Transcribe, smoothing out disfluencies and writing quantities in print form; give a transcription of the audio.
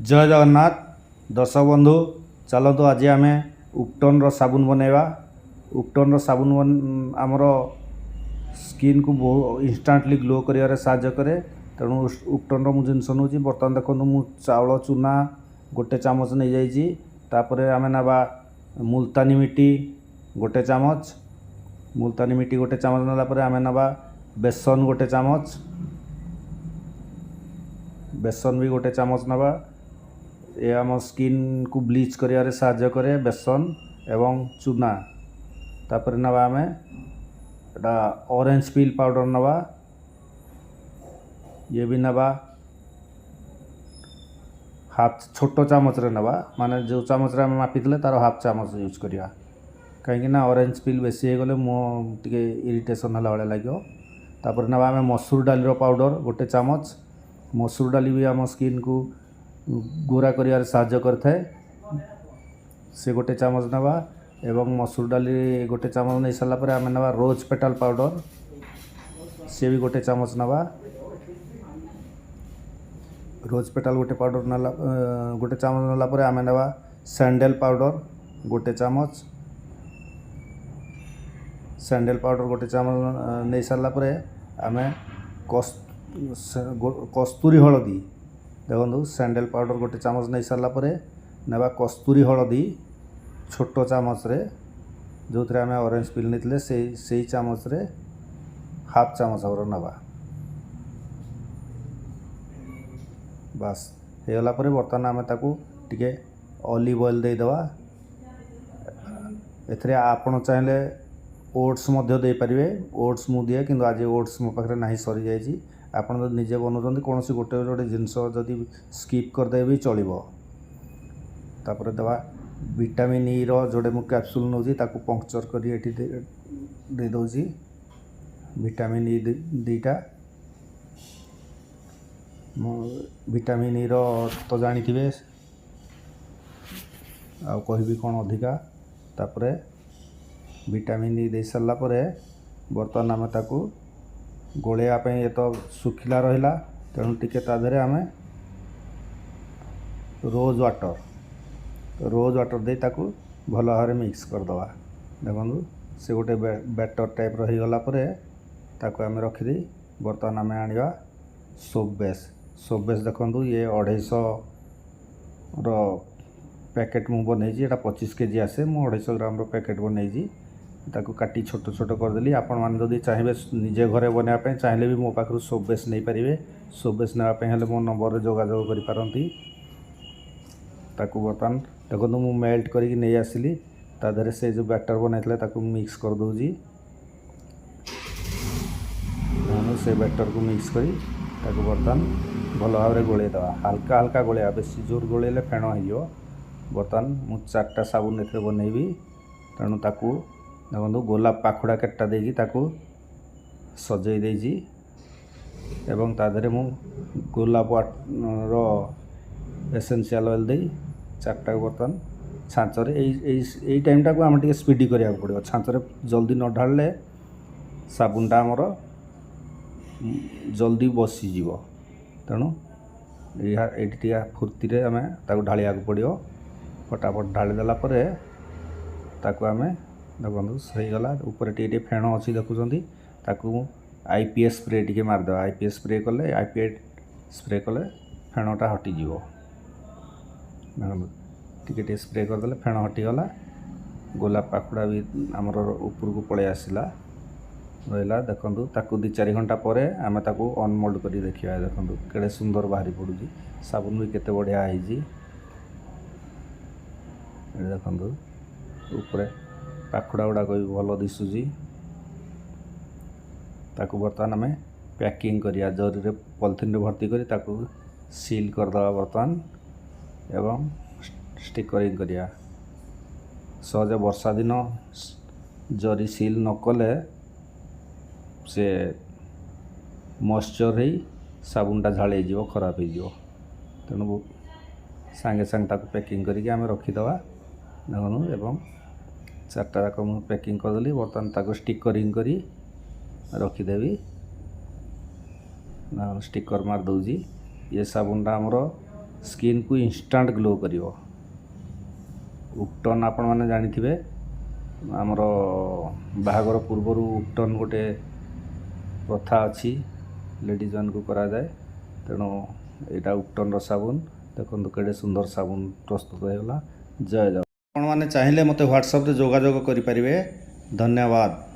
जय जगन्नाथ दर्शक बंधु चलतु आज आम उपटन साबुन बनैबा। उपटन साबुन आमर स्किन को बहुत इंस्टांटली ग्लो कर साहाय्य करे। तेणु उपटन मु जिनस नौ बर्तमान देखो मु चाउल चूना गोटे चामच नहीं जाइए। तापर आम ना मुल्तानी मिट्टी गोटे चामच, मुल्तानी मिट्टी गोटे चामच नाला आम ना बेसन गोटे चामच, बेसन भी गोटे चामच नवा। ये आम स्किन को ब्लीच कर साहाय्य करे बेसन एवं चूना। तापर नवा आम एटा ऑरेंज पील पाउडर नवा, ये भी नवा हाफ छोट चामच रे नवा, माने जो चामच रे मापी तार हाफ चामच यूज करिया। कहीं ऑरेंज पील बेसी हो गले मुँह टे इरिटेशन है भाई लगे। तापर नवा आम मसूर डाली पाउडर गोटे चामच। मसूर डाली भी आम स्किन को गोरा कर साहाय्य करता है, से गोटे चामच नवा। एवं मसूर डाली गोटे चामच नहीं सारापर आम नवा रोज पेटल पाउडर, सी भी गोटे चामच नवा। रोज पेटल गोटे पाउडर नाला गोटे चामच नालापर आम नवा सैंडल पाउडर गोटे चामच। सैंडल पाउडर गोटे चामच नहीं सारापर आम कस्तूरी हलदी देखो, सैंडल पाउडर गोटे चामच नहीं सारापर ना कस्तूरी हलदी छोट चामच रे, जो थे आम ऑरेंज पील नहीं से चामच रे हाफ चामच और नवा। बास होगला बर्तमान आम ताकू टिके ऑलिव ऑयल देदेवा। एथरे आपण चाहे ओट्स दे पारे। ओट्स मु दिए कि आज ओट्स मो पाखे ना सरी जाइए। आपड़ जो निजे बनाऊँ कौन गोटे गोटे जिनस जदि स्कीप करदे भी चलो। तापर दवा विटामिन ई जोड़े मु कैप्सूल नौ पंक्चर कर दौची। विटामिन ई दीटा विटामिन ई तो जानी थे आ कहि कौन अधिका। तापर विटामिन ई दे सारा बर्तमान आम ताकू गोलैया ये तो सुखिला रहा, तेणु टिके ताधे आम रोज वाटर दे ताकू भल भाव मिक्स करदे। देखो से गोटे बैटर टाइप रहीगला ताकू आम रखिदे। बर्तमान आम आनिबा सोप बेस। सोप बेस देखो ये 250 पैकेट मु बनई। ये 25 केजी आसे, मु 250 ग्राम पैकेट बनई। ताकू काटी छोट छोट करदेली। आपण मैंने जदि चाहिए निजे घरे बनवाई चाहिए भी मो पाखु सोप बेस नहीं पारे। सोप बेस नापी मो नंबर जोगाजोग करिपारती। ताकू बर्तमान देखो मु मेल्ट करके नहीं आसिली। ताधे से जो बैटर बनाई ताकू मिक्स कर दूजी। से बैटर को मिक्स करी ताकू बर्तमान भल भाव गोलैदवा। हल्का हल्का गोलैया, बेसी जोर गोलैले फेण हो। बर्तमान मु 4टा साबुन एथे बनैबी। तेणु ताकू देखो गोलाप पाखुड़ा केटा देगी ताकू सजई देजी। एवं ताधे मु गोलाप एसेंशियल ऑयल दे 4टा बर्तमान छाँचरे यही टाइमटा को आम टे स्पीडी करा पड़ो। छाँचरे जल्दी न ढाले साबुनटा आमर जल्दी बसीज। तेणु ये फुर्ती आम ढालिया पड़ो। फटाफट ढालीदेला ताकू आम देखो सही गला। ऊपर टे फेण अच्छी देखुं ताकू आईपीएस स्प्रे टी मारदे। आईपीएस स्प्रे कले आईपीएस स्प्रे कले फेणटा हटिज। देखो टे स्प्रे करदे फेण हटिगला। गोलाप पाखुड़ा भी आमर ऊपर को पलि आसला रहा। देखो ताकू 2-4 घंटा पर आम ताकू अनमोल्ड कर देखा। देखो केड़े सुंदर बाहरी पड़ू। साबुन भी केते बढ़िया है। देखो ऊपर पाखुड़ा गुड़ाक भी भल दिशुची। ताकू बर्तमान आम पैकिंग करिया जरी पॉलिथिन भर्ती करी ताकू सील करदे बर्तमान एवं स्टिकरिंग करिया। सहज वर्षा दिन जरी सील न कले से मॉइस्चर ही साबुनटा झाड़े जीव खराब हो। तेणु सांगे सांगे ताकू पैकिंग करके आम रखीदवा। देखो एवं 4टा जाक मुझे पैकिंग करदेली। बर्तमान ताकू स्टिकरिंग करी रखीदेवी। स्टिकर मार दूजी। ये साबुनटा आमर स्किन को इंस्टांट ग्लो करिवो। उपटन आपण मैंने जानिथिबे आमर बाहागर पूर्वर उपटन गोटे प्रथा अच्छी लेडीज मान को करा जाए। तेणु यहाँ उपटन साबुन देखो केड़े सुंदर साबुन प्रस्तुत होगा। जय जगन्नाथ। आपण मैंने चाहिए मत व्हाट्सएप रे जोगाजोग करें। धन्यवाद।